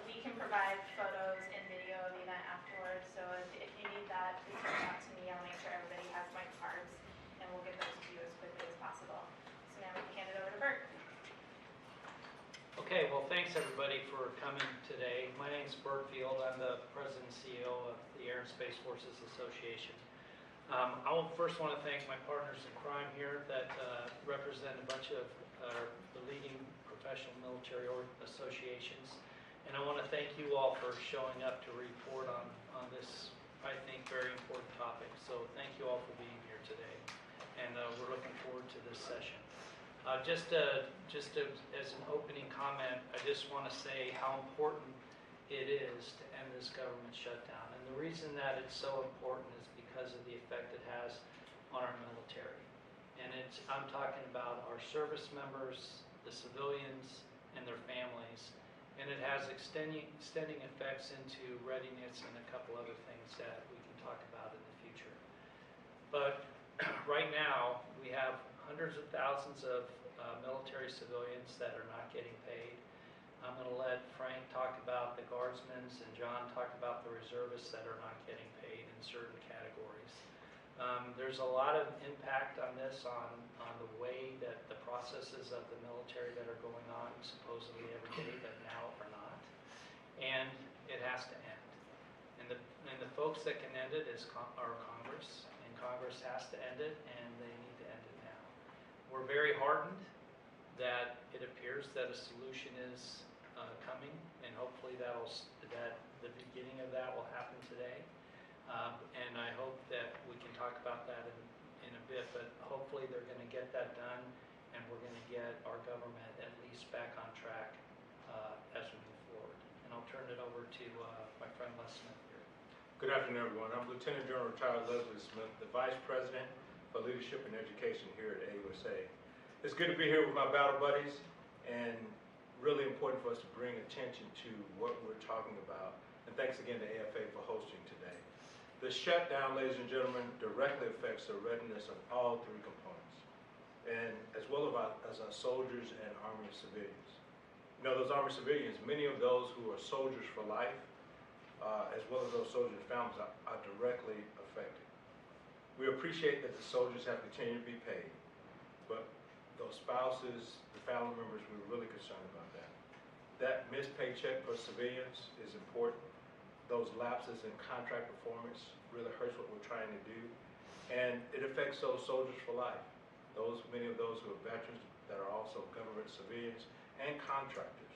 We can provide photos and video of the event afterwards, so if you need that, please reach out to me. I'll make sure everybody has my cards, and we'll get those to you as quickly as possible. So now we can hand it over to Burt. Okay, well, thanks everybody for coming today. My name is Burt Field. I'm the President and CEO of the Air and Space Forces Association. I first want to thank my partners in crime here that represent a bunch of the leading professional military associations. And I want to thank you all for showing up to report on this, I think, very important topic. So thank you all for being here today. And we're looking forward to this session. Just as an opening comment, I just want to say how important it is to end this government shutdown. And the reason that it's so important is because of the effect it has on our military. And I'm talking about our service members, the civilians, and their families. And it has extending effects into readiness and a couple other things that we can talk about in the future. But right now, we have hundreds of thousands of military civilians that are not getting paid. I'm going to let Frank talk about the guardsmen and John talk about the reservists that are not getting paid in certain categories. There's a lot of impact on this on the way that the processes of the military that are going on supposedly every day, but now are not. And it has to end. And the folks that can end it are Congress, and Congress has to end it, and they need to end it now. We're very heartened that it appears that a solution is coming, and hopefully that the beginning of that will happen today. And I hope that we can talk about that in a bit, but hopefully they're going to get that done, and we're going to get our government at least back on track as we move forward. And I'll turn it over to my friend Les Smith here. Good afternoon, everyone. I'm Lieutenant General Retired Leslie Smith, the Vice President for Leadership and Education here at AUSA. It's good to be here with my battle buddies, and really important for us to bring attention to what we're talking about. And thanks again to AFA for hosting today. The shutdown, ladies and gentlemen, directly affects the readiness of all three components, and as well as our soldiers and Army civilians. You know, those Army civilians, many of those who are soldiers for life, as well as those soldiers' families, are directly affected. We appreciate that the soldiers have continued to be paid, but those spouses, the family members, we're really concerned about that. That missed paycheck for civilians is important. Those lapses in contract performance really hurts what we're trying to do. And it affects those soldiers for life. Many of those who are veterans that are also government civilians and contractors.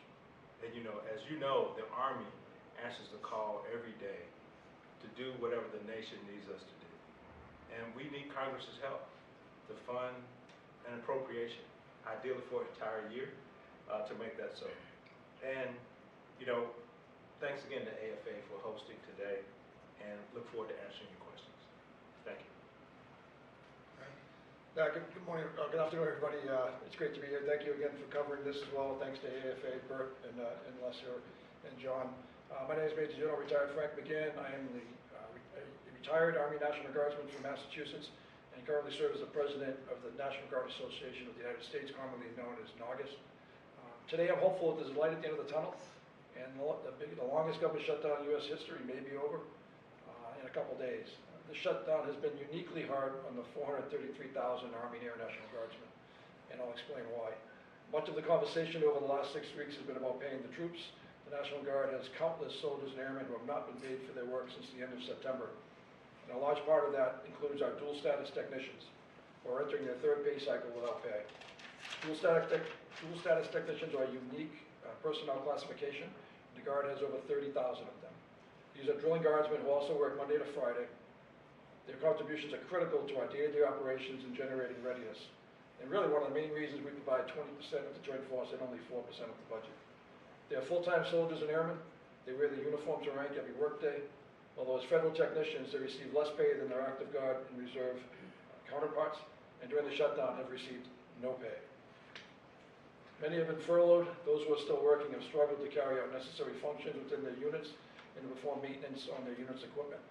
And as you know, the Army answers the call every day to do whatever the nation needs us to do. And we need Congress's help to fund an appropriation, ideally for an entire year, to make that so. And, thanks again to AFA for hosting today, and look forward to answering your questions. Thank you. Good morning, good afternoon, everybody. It's great to be here. Thank you again for covering this as well. Thanks to AFA, Burt, and Leslie, and John. My name is Major General Retired Frank McGinn. I am the retired Army National Guardsman from Massachusetts, and currently serve as the President of the National Guard Association of the United States, commonly known as NGAUS. Today I'm hopeful that there's a light at the end of the tunnel, and the longest government shutdown in U.S. history may be over in a couple days. The shutdown has been uniquely hard on the 433,000 Army and Air National Guardsmen, and I'll explain why. Much of the conversation over the last 6 weeks has been about paying the troops. The National Guard has countless soldiers and airmen who have not been paid for their work since the end of September. And a large part of that includes our dual status technicians, who are entering their third pay cycle without pay. Dual status technicians are a unique personnel classification. The Guard has over 30,000 of them. These are drilling guardsmen who also work Monday to Friday. Their contributions are critical to our day-to-day operations and generating readiness. And really one of the main reasons we provide 20% of the Joint Force and only 4% of the budget. They are full-time soldiers and airmen. They wear the uniforms and rank every workday. Although as federal technicians, they receive less pay than their active Guard and Reserve counterparts, and during the shutdown have received no pay. Many have been furloughed. Those who are still working have struggled to carry out necessary functions within their units and to perform maintenance on their units' equipment.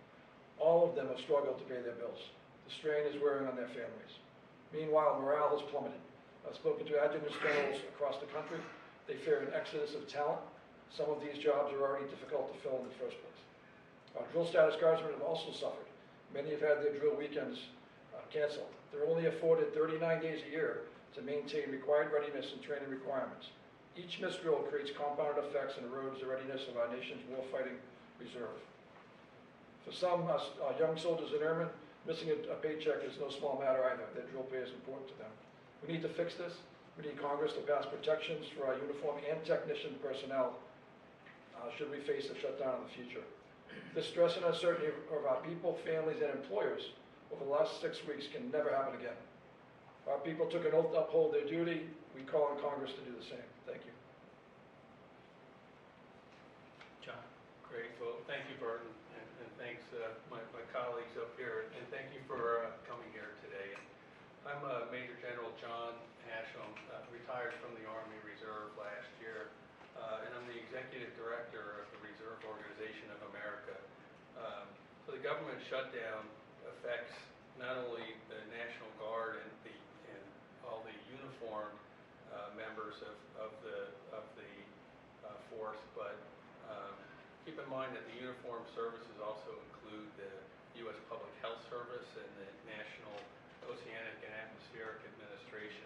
All of them have struggled to pay their bills. The strain is wearing on their families. Meanwhile, morale has plummeted. I've spoken to adjutants generals across the country. They fear an exodus of talent. Some of these jobs are already difficult to fill in the first place. Our drill status guardsmen have also suffered. Many have had their drill weekends canceled. They're only afforded 39 days a year to maintain required readiness and training requirements. Each missed drill creates compounded effects and erodes the readiness of our nation's warfighting reserve. For some young soldiers and airmen, missing a paycheck is no small matter either. Their drill pay is important to them. We need to fix this. We need Congress to pass protections for our uniform and technician personnel should we face a shutdown in the future. This stress and uncertainty of our people, families, and employers over the last 6 weeks can never happen again. Our people took an oath to uphold their duty. We call on Congress to do the same. Thank you. John? Great. Well, thank you, Burt, and thanks my colleagues up here, and thank you for coming here today. I'm Major General John Hashem, retired from the Army Reserve last year, and I'm the Executive Director of the Reserve Organization of America. So the government shutdown affects not only the National Guard and all the uniformed members of the force, but keep in mind that the uniformed services also include the U.S. Public Health Service and the National Oceanic and Atmospheric Administration.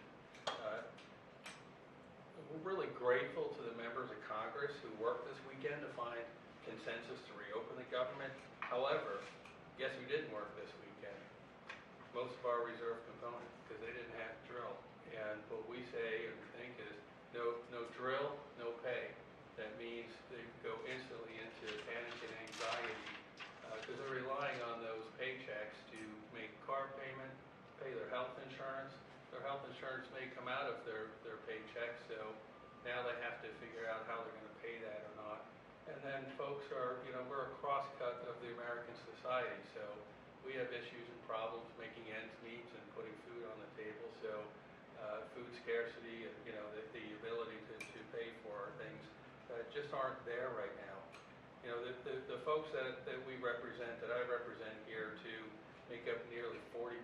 We're really grateful to the members of Congress who worked this weekend to find consensus to reopen the government. However, guess who didn't work this weekend? Most of our reserve components, because they didn't have drill. And what we say and think is no drill, no pay. That means they go instantly into panic and anxiety because they're relying on those paychecks to make car payment, pay their health insurance. Their health insurance may come out of their paycheck, so now they have to figure out how they're going to pay that or not. And then folks are, we're a cross-cut of the American society, so we have issues and problems making ends meet and putting food on the table. So food scarcity, the ability to pay for things just aren't there right now. The folks that we represent, that I represent here, to make up nearly 40%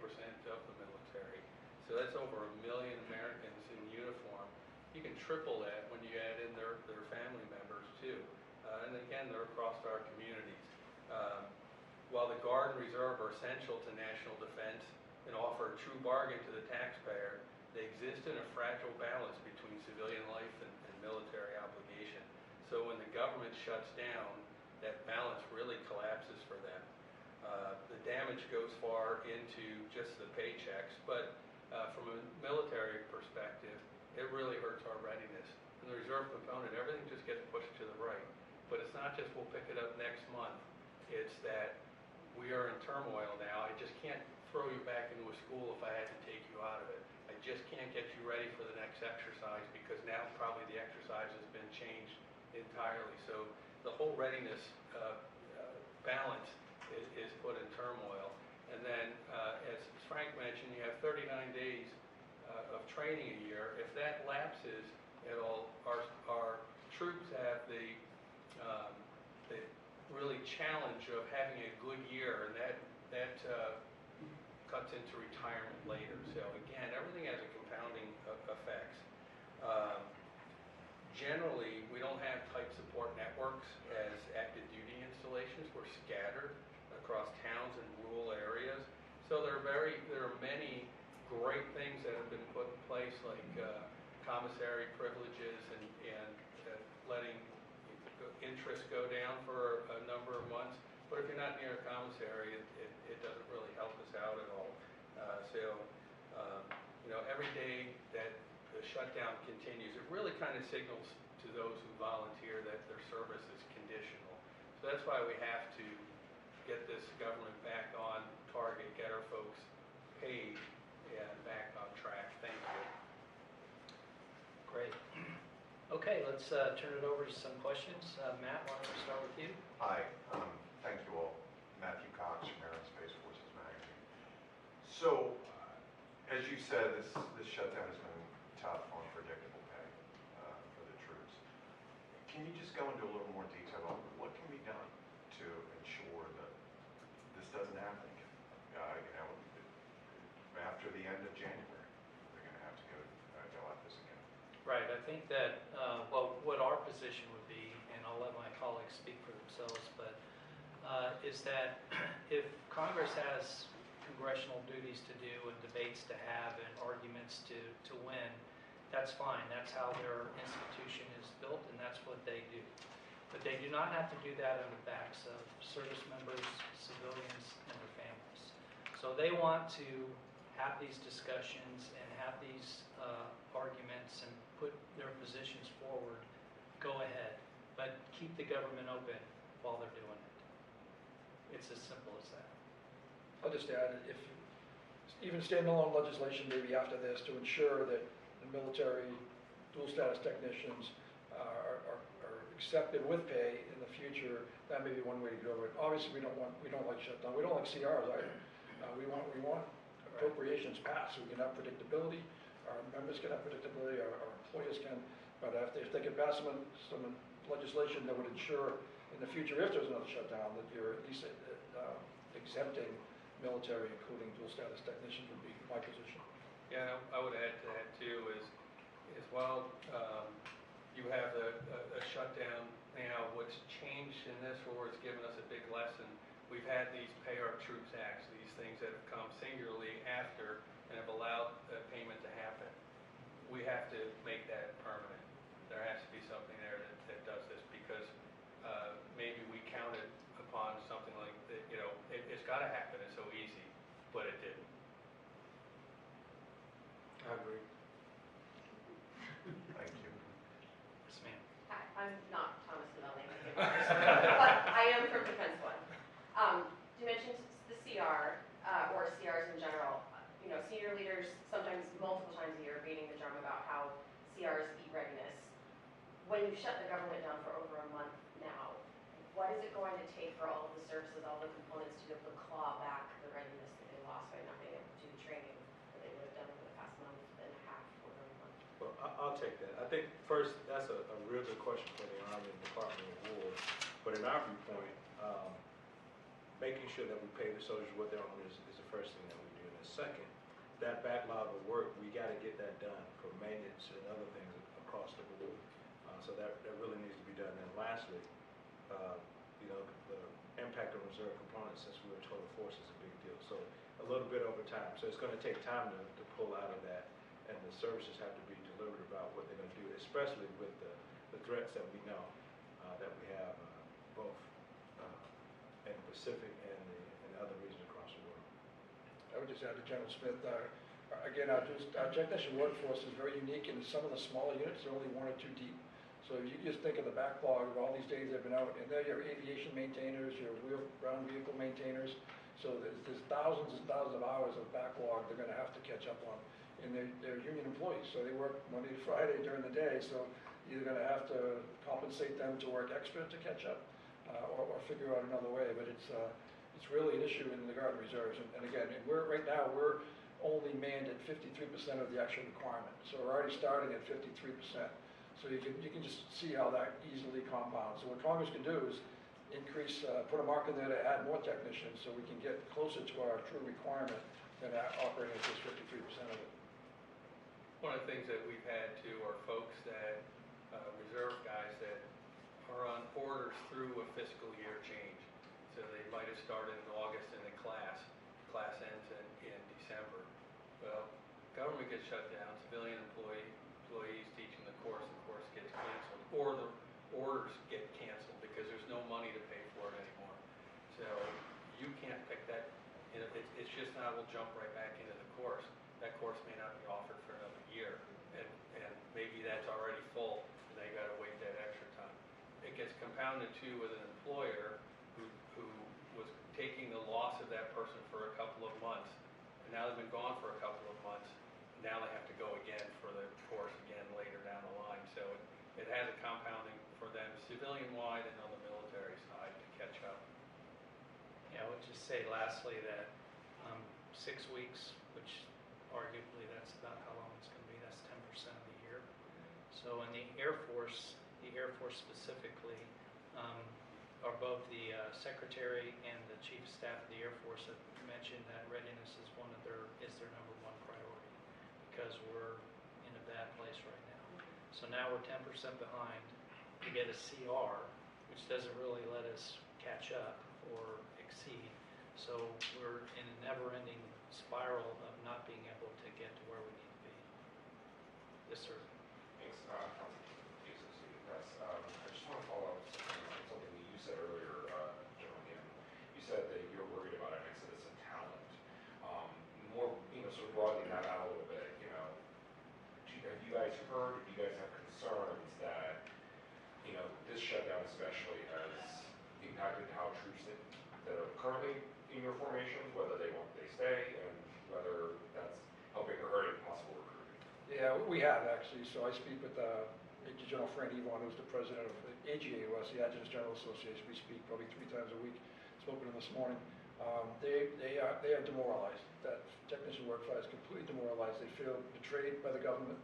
of the military. So that's over 1 million Americans in uniform. You can triple that when you add in their family members too. And again, they're across our communities. While the Guard and Reserve are essential to national defense and offer a true bargain to the taxpayer, they exist in a fragile balance between civilian life and military obligation. So when the government shuts down, that balance really collapses for them. The damage goes far into just the paychecks, but from a military perspective, it really hurts our readiness. In the reserve component, everything just gets pushed to the right. But it's not just we'll pick it up next month. It's that we are in turmoil now. I just can't throw you back into a school if I had to take you out of it. I just can't get you ready for the next exercise because now probably the exercise has been changed entirely. So the whole readiness balance is put in turmoil. And then, as Frank mentioned, you have 39 days of training a year. If that lapses at all, our troops have the really challenge of having a good year, and that cuts into retirement later. So again, everything has a compounding effects. Generally, we don't have type support networks as active duty installations. We're scattered across towns and rural areas. So there are many great things that have been put in place, like commissary privileges and letting interest go down for a number of months. But if you're not near a commissary, it doesn't really help us out at all. Every day that the shutdown continues, it really kind of signals to those who volunteer that their service is conditional. So that's why we have to get this government back on target, get our folks paid, and back on track. Thank you. Great. Okay, let's turn it over to some questions. Matt, why don't we start with you? Hi, thank you all. Matthew Cox from Air and Space Forces Magazine. So, as you said, this shutdown has been tough, unpredictable pay for the troops. Can you just go into a little more detail on what can be done to ensure that this doesn't happen again? After the end of January, they're going to have to go at this again. Right. I think that what our position would be, colleagues speak for themselves, but is that if Congress has congressional duties to do and debates to have and arguments to win, that's fine. That's how their institution is built, and that's what they do. But they do not have to do that on the backs of service members, civilians, and their families. So they want to have these discussions and have these arguments and put their positions forward, go ahead. But keep the government open while they're doing it. It's as simple as that. I'll just add, if even standalone legislation maybe after this to ensure that the military dual status technicians are accepted with pay in the future, that may be one way to go. But obviously, we don't like shutdown. We don't like CRs either. We want appropriations passed so we can have predictability. Our members can have predictability. Our employees can. But if they can pass some legislation that would ensure in the future, if there's another shutdown, that you're at least exempting military, including dual status technicians, would be my position. Yeah, I would add to that too, is while you have a shutdown now, what's changed in this war has given us a big lesson. We've had these Pay Our Troops Acts, these things that have come singularly after and have allowed payment to happen. We have to make that permanent. There has to be something there that does this, because maybe we counted upon something like that, it's got to happen, it's so easy, but it didn't. I agree. Thank you. Yes, ma'am. Hi, I'm not Thomas Melling, but I am from Defense One. You mentioned the CR, or CRs in general. Senior leaders, sometimes multiple times a year, beating the drum about how CRs eat readiness. When you shut the government down for over a month now, what is it going to take for all of the services, all the components to be able to claw back the readiness that they lost by not being able to do the training that they would have done over the past month and a half, or a month? Well, I'll take that. I think first, that's a real good question for the Army and Department of War. But in our viewpoint, making sure that we pay the soldiers what they're on is the first thing that we do. And the second, that backlog of work, we got to get that done for maintenance and other things across the board. So that really needs to be done. And lastly, the impact on reserve components, since we're a total force, is a big deal. So a little bit over time. So it's going to take time to pull out of that, and the services have to be deliberate about what they're going to do, especially with the threats that we know that we have both in the Pacific and other regions across the world. I would just add to General Smith, again, our technician workforce is very unique, and some of the smaller units are only 1 or 2 deep. So if you just think of the backlog of all these days they've been out, and they're your aviation maintainers, your ground vehicle maintainers. So there's thousands and thousands of hours of backlog they're going to have to catch up on. And they're union employees, so they work Monday to Friday during the day. So you're going to have to compensate them to work extra to catch up, or figure out another way. But it's really an issue in the Guard and Reserves. And again, right now we're only manned at 53% of the actual requirement. So we're already starting at 53%. So you can just see how that easily compounds. So what Congress can do is increase, put a mark in there to add more technicians, so we can get closer to our true requirement than operating at just 53% of it. One of the things that we've had too are folks that, reserve guys that are on orders through a fiscal year change. So they might have started in August and the class ends in December. Well, government gets shut down, civilian employees teaching the course gets canceled, or the orders get canceled because there's no money to pay for it anymore. So you can't pick that, it's just not, we'll jump right back into the course. That course may not be offered for another year, and maybe that's already full, and they gotta wait that extra time. It gets compounded too with an employer who was taking the loss of that person for a couple of months, and now they've been gone for a couple of months. Now they have to go again for the course again later down the line. So it has a compounding for them civilian-wide and on the military side to catch up. Yeah, I would just say lastly that 6 weeks, which arguably that's about how long it's going to be, that's 10% of the year. So in the Air Force specifically, are both the Secretary and the Chief of Staff of the Air Force have mentioned that readiness is their number one priority, because we're in a bad place right now. So now we're 10% behind. To get a CR, which doesn't really let us catch up or exceed. So we're in a never-ending spiral of not being able to get to where we need to be. Yes, sir. Thanks, Councilman Press. I just want to follow up on something that you said earlier, General McGinn. You said that you're worried about an exodus of talent. More, sort of broadening that out a little bit, have you guys heard, do you guys have concerns that, this shutdown especially has impacted how troops that are currently in your formations, whether they stay, and whether that's helping or hurting possible recruiting? Yeah, we have actually. So I speak with Major General Fran Yvonne, who's the president of the NGAUS, the Adjutants General Association. We speak probably 3 times a week. Spoke with them this morning. They are demoralized. That technician workforce is completely demoralized. They feel betrayed by the government.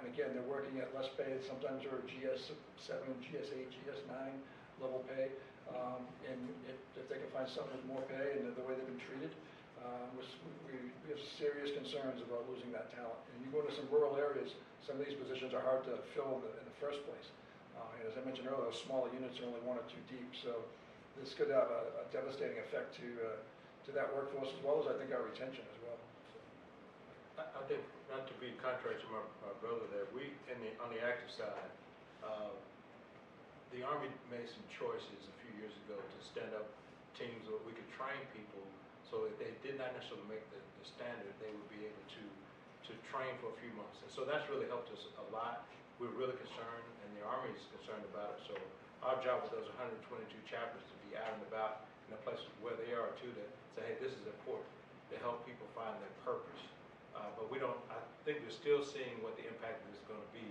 And again, they're working at less pay. Sometimes they're GS7, GS8, GS9 level pay. And if they can find something with more pay and the way they've been treated, we have serious concerns about losing that talent. And you go to some rural areas, some of these positions are hard to fill in the first place. And as I mentioned earlier, those smaller units are only 1 or 2 deep. So this could have a devastating effect to that workforce as well as I think our retention as well. I think, not to be contrary to my brother there, on the active side, the Army made some choices a few years ago to stand up teams where we could train people so that they did not necessarily make the standard, they would be able to train for a few months. And so that's really helped us a lot. We're really concerned, and the Army is concerned about it. So our job with those 122 chapters to be out and about in the places where they are too, to say, hey, this is important, to help people find their purpose. But I think we're still seeing what the impact is going to be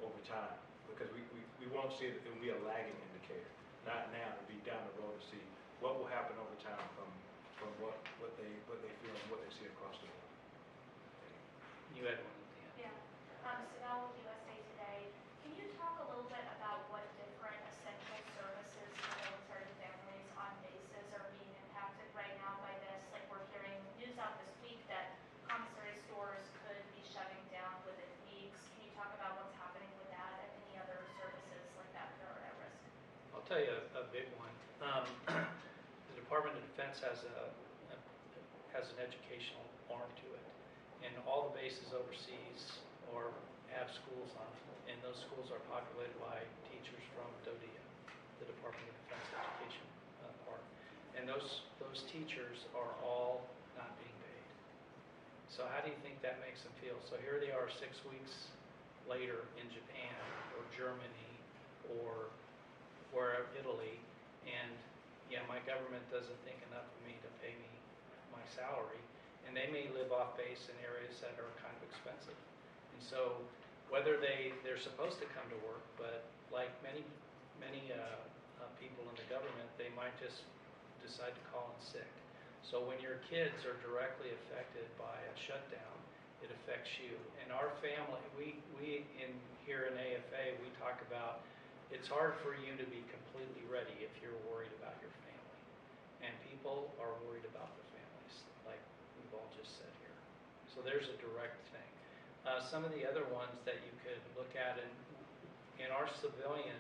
over time, because we won't see it will be a lagging indicator. Not now, it'll be down the road to see what will happen over time from what they feel and what they see across the board. You had one at the end. Yeah. So now with USA Today, can you talk a little bit about what different essential services for military families on bases are being impacted right now by this? Like we're hearing news out this week that commissary stores could be shutting down within weeks. Can you talk about what's happening with that and any other services like that that are at risk? I'll tell you a big one. The Department of Defense has an educational arm to it, and all the bases overseas have schools on them, and those schools are populated by teachers from DODEA, the Department of Defense Education part, and those teachers are all not being paid. So how do you think that makes them feel? So here they are 6 weeks later in Japan or Germany or Italy, and yeah, my government doesn't think enough of me to pay me my salary, and they may live off base in areas that are kind of expensive. And so whether they're supposed to come to work, but like many people in the government, they might just decide to call in sick. So when your kids are directly affected by a shutdown, it affects you. And our family, here in AFA, we talk about it's hard for you to be completely ready if you're worried about your family. And people are worried about their families, like we've all just said here. So there's a direct thing. Some of the other ones that you could look at in our civilian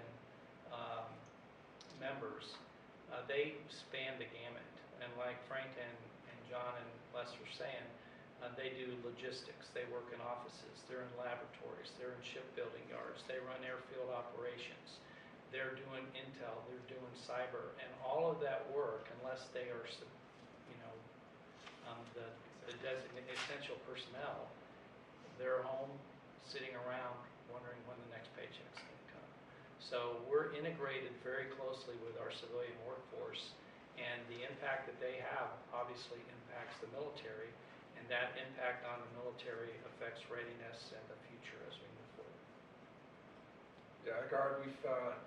members, they span the gamut. And like Frank and John and Les were saying, they do logistics. They work in offices. They're in laboratories. They're in shipbuilding yards. They run airfield operations. They're doing intel. They're doing cyber. And all of that work, unless they are, the designated essential personnel, they're home sitting around wondering when the next paycheck's going to come. So we're integrated very closely with our civilian workforce, and the impact that they have obviously impacts the military, and that impact on the military affects readiness and the future as we move forward. Yeah, Guard,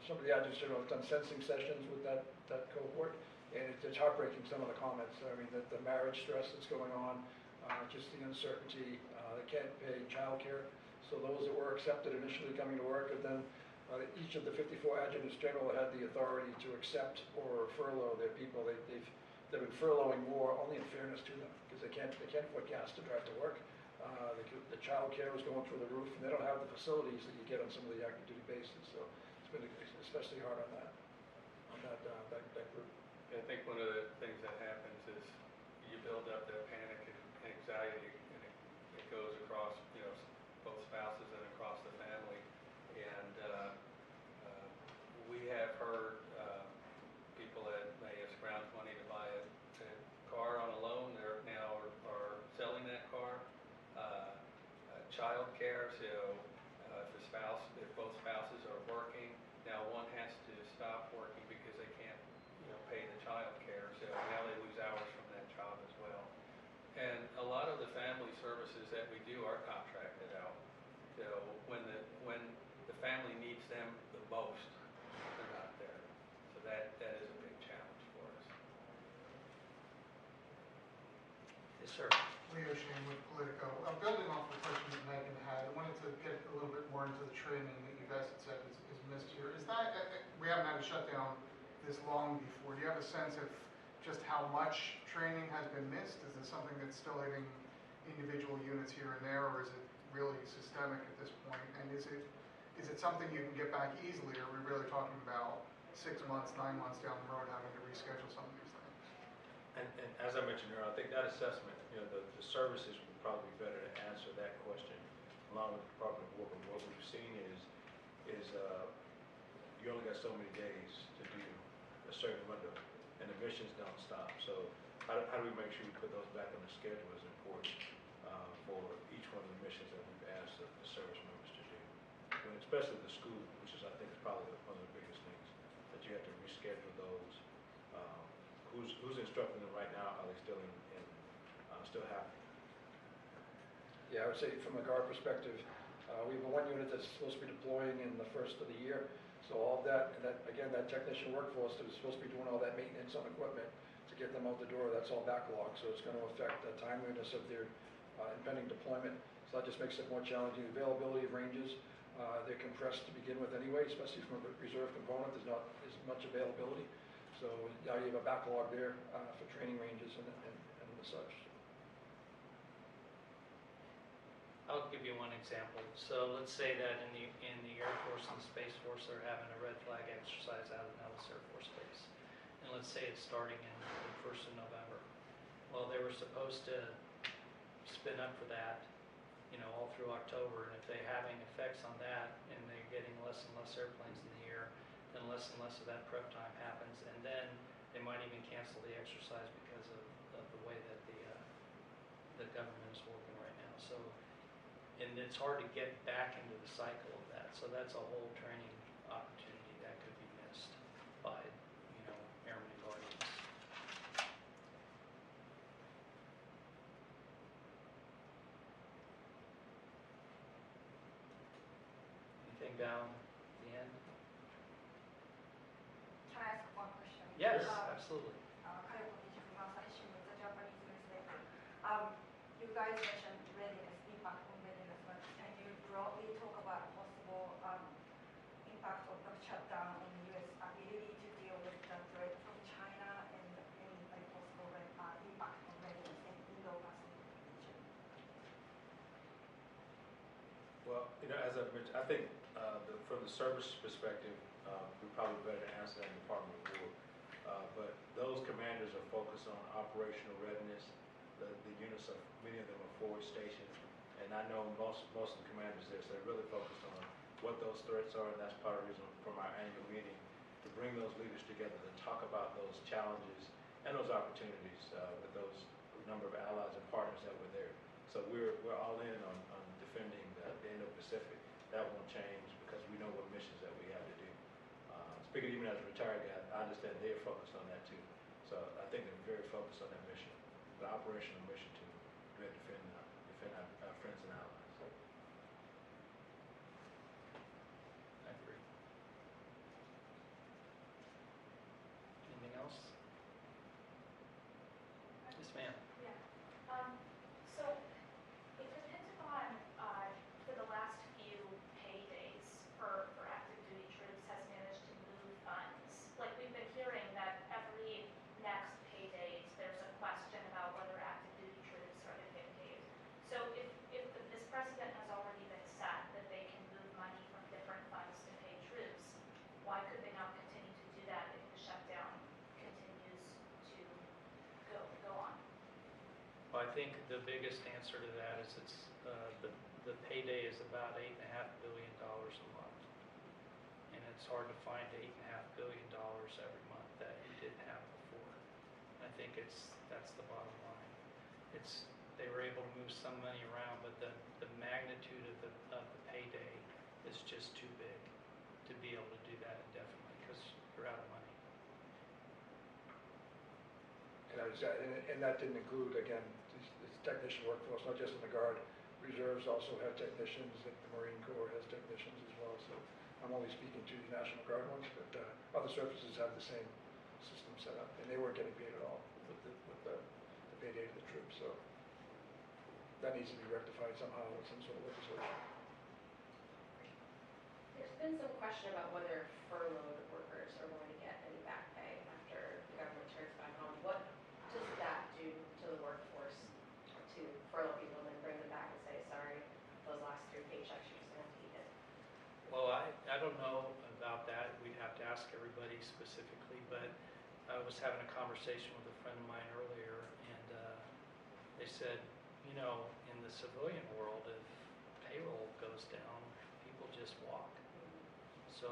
some of the adjutants general have done sensing sessions with that cohort, and it's heartbreaking, some of the comments. I mean, the marriage stress that's going on, just the uncertainty, they can't pay childcare. So those that were accepted initially coming to work, and then each of the 54 adjutants general had the authority to accept or furlough their people. They've been furloughing more, only in fairness to them, because they can't afford gas to drive to work. The child care is going through the roof, and they don't have the facilities that you get on some of the active duty bases. So it's been especially hard on that. that group. I think one of the things that happens is you build up that panic and anxiety, and it goes across, both spouses and across the family. And we have heard people that may have scrounged money to buy a car on a loan, they're now are selling that car. Child care, so if both spouses are working, now one has to stop working because they can't pay the child care, so now they lose hours from that job as well. And a lot of the family services that we do are contracted out. So when the family needs them the most, they're not there. So that is a big challenge for us. Yes, sir. Leo Shane with Politico. Building off the question that Megan had, I wanted to get a little bit more into the training that you guys had said is missed here. Is that, we haven't had a shutdown this long before. Do you have a sense of just how much training has been missed? Is this something that's still hitting individual units here and there, or is it really systemic at this point? And is it something you can get back easily, or are we really talking about 6 months, 9 months down the road having to reschedule some of these things? And as I mentioned earlier, I think that assessment, the services would probably be better to answer that question along with the Department of War. But what we've seen is you only got so many days to do a certain window, and the missions don't stop. So how do we make sure we put those back on the schedule is important for each one of the missions that we've asked the service members to do. And especially the school, which is, I think, is probably one of the biggest things, that you have to reschedule those. Who's instructing them right now? Are they still still happening? Yeah, I would say from a guard perspective, we have one unit that's supposed to be deploying in the first of the year. So all of that, and that technician workforce that is supposed to be doing all that maintenance on equipment to get them out the door, that's all backlog. So it's going to affect the timeliness of their impending deployment. So that just makes it more challenging. Availability of ranges, they're compressed to begin with anyway, especially from a reserve component. There's not as much availability. So now you have a backlog there for training ranges and such. I'll give you one example. So let's say that in the Air Force and the Space Force they're having a red flag exercise out of Nellis Air Force Base. And let's say it's starting in the 1st of November. Well, they were supposed to spin up for that, all through October. And if they're having effects on that and they're getting less and less airplanes in the air, then less and less of that prep time happens. And then they might even cancel the exercise because of the way that the government is working right now. So, and it's hard to get back into the cycle of that. So that's a whole training opportunity that could be missed by, airmen and guardians. Anything down the end? Can I ask one question? Yes, absolutely. The Japanese newspaper. You guys mentioned readiness, impact on readiness, but can you broadly talk about possible impact of the shutdown on the U.S. ability to deal with the threat from China and any possible impact on readiness in Indo-Pacific region? Well, as I mentioned, I think from the service perspective, we're probably better to answer that in the Department of War. But those commanders are focused on operational readiness. The units many of them are forward stationed, and I know most of the commanders there, so they're really focused on what those threats are, and that's part of the reason from our annual meeting to bring those leaders together to talk about those challenges and those opportunities with those number of allies and partners that were there. So we're all in on defending the Indo-Pacific. That won't change because we know what missions that we have to do. Speaking even as a retired guy, I understand they're focused on that too. So I think they're very focused on that mission, the operational mission to defend our friends and allies. I agree. Anything else? Yes, ma'am. Yeah. So if the Pentagon, for the last few paydays for active duty troops has managed to move funds, like we've been hearing that every next paydays there's a question about whether active duty troops are going to get paid. So if think the biggest answer to that is the payday is about $8.5 billion a month. And it's hard to find $8.5 billion every month that you didn't have before. I think that's the bottom line. They were able to move some money around, but the magnitude of the payday is just too big to be able to do that indefinitely because you're out of money. And that didn't include, again, this technician workforce, not just in the Guard. Reserves also have technicians, the Marine Corps has technicians as well. So I'm only speaking to the National Guard ones, but other services have the same system set up, and they weren't getting paid at all with the payday to the troops. So that needs to be rectified somehow with some sort of legislation. There's been some question about whether furloughed workers are going to get any back pay after the government turns back on. What does that do to the workforce to furlough people and then bring them back and say, sorry, those last 3 paychecks you're just going to have to eat it? Well, I don't know about that. We'd have to ask everybody specifically, but I was having a conversation with a friend of mine earlier, and they said, you know, in the civilian world, if payroll goes down, people just walk. So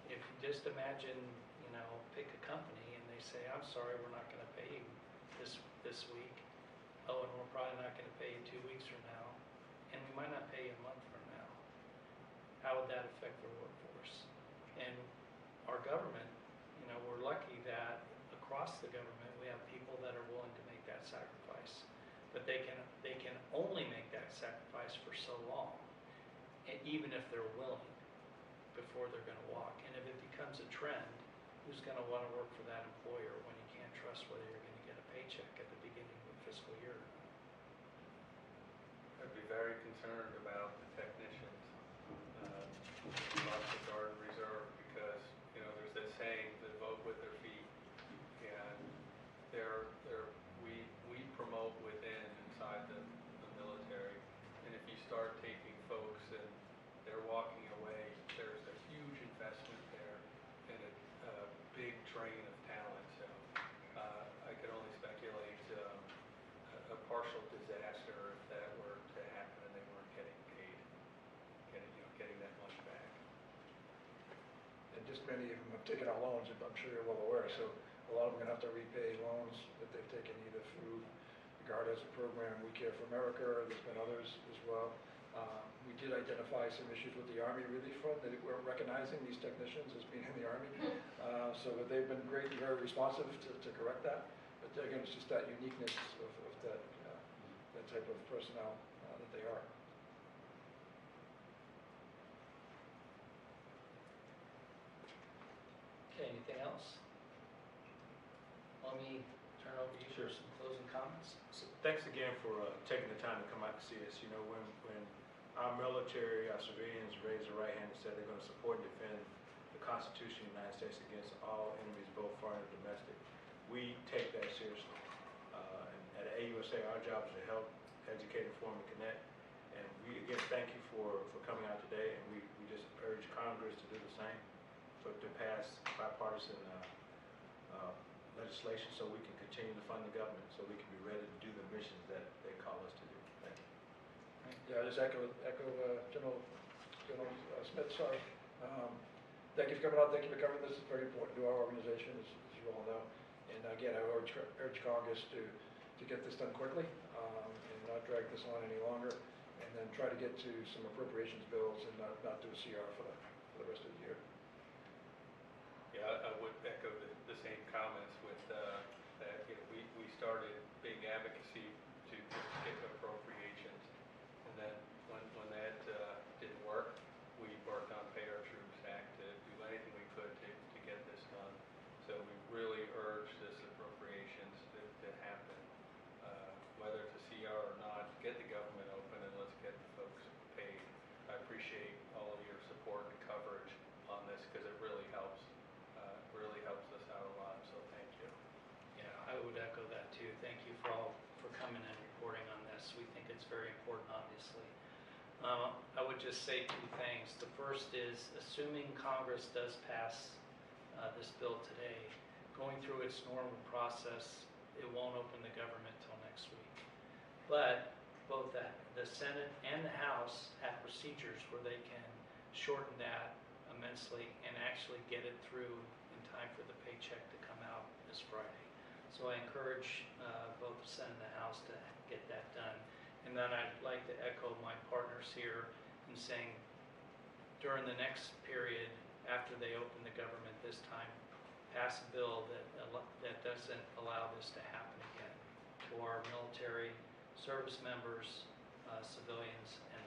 if you just imagine, you know, pick a company and they say, I'm sorry, we're not going to pay you this week. Oh, and we're probably not going to pay you 2 weeks from now, and we might not pay you a month from now. How would that affect the workforce? And our government, you know, we're lucky that across the government we have people that are willing to make that sacrifice. But they can only make that sacrifice for so long, and even if they're willing, before they're going to walk. And if it becomes a trend, who's going to want to work for that employer when you can't trust whether you're going to get a paycheck at the beginning of the fiscal year? I'd be very concerned about the technicians, across the Guard and Reserve, because, you know, there's that saying, they vote with their feet, and we promote within inside the military, and if you start taking folks and they're walking away, there's a huge investment there and a big drain of talent. So I could only speculate a partial disaster if that were to happen and they weren't getting paid, getting that money back. And just many of them have taken out loans, I'm sure you're well aware. So a lot of them are going to have to repay loans that they've taken either through the Guard has a program, We Care for America, there's been others as well. We did identify some issues with the Army Relief Fund that we're recognizing these technicians as being in the Army. So they've been great and very responsive to correct that. But again, it's just that uniqueness of that type of personnel that they are. Okay, anything else? Let me turn over to you for some closing comments. So thanks again for taking the time to come out to see us. You know, when our military, our civilians raised their right hand and said they're going to support and defend the Constitution of the United States against all enemies, both foreign and domestic, we take that seriously. And at AUSA, our job is to help, educate, inform, and connect. And we, again, thank you for coming out today, and we just urge Congress to do the same, to pass bipartisan legislation so we can continue to fund the government, so we can be ready to do the missions that they call us to do. Thank you. Yeah, I just echo General Smith, sorry. Thank you for coming out, thank you for covering this. It's very important to our organization, as you all know. And again, I urge Congress to get this done quickly and not drag this on any longer, and then try to get to some appropriations bills and not do a CR for the rest of the year. Yeah, I would echo the same comments with that, you know, we started big advocacy to get appropriations, and then when that didn't work, we worked on Pay Our Troops Act to do anything we could to get this done. So we really urge this appropriations to happen, whether it's a CR or not, get the government open and let's get the folks paid. I appreciate all of your support and coverage on this because it really helps us out a lot, so thank you. Yeah, I would echo that too. Thank you for coming and reporting on this. We think it's very important, obviously. I would just say 2 things. The first is, assuming Congress does pass this bill today, going through its normal process, it won't open the government till next week. But both the Senate and the House have procedures where they can shorten that immensely and actually get it through in time for the paycheck to come out this Friday. So I encourage both the Senate and the House to get that done. And then I'd like to echo my partners here in saying during the next period, after they open the government this time, pass a bill that doesn't allow this to happen again to our military service members, civilians, and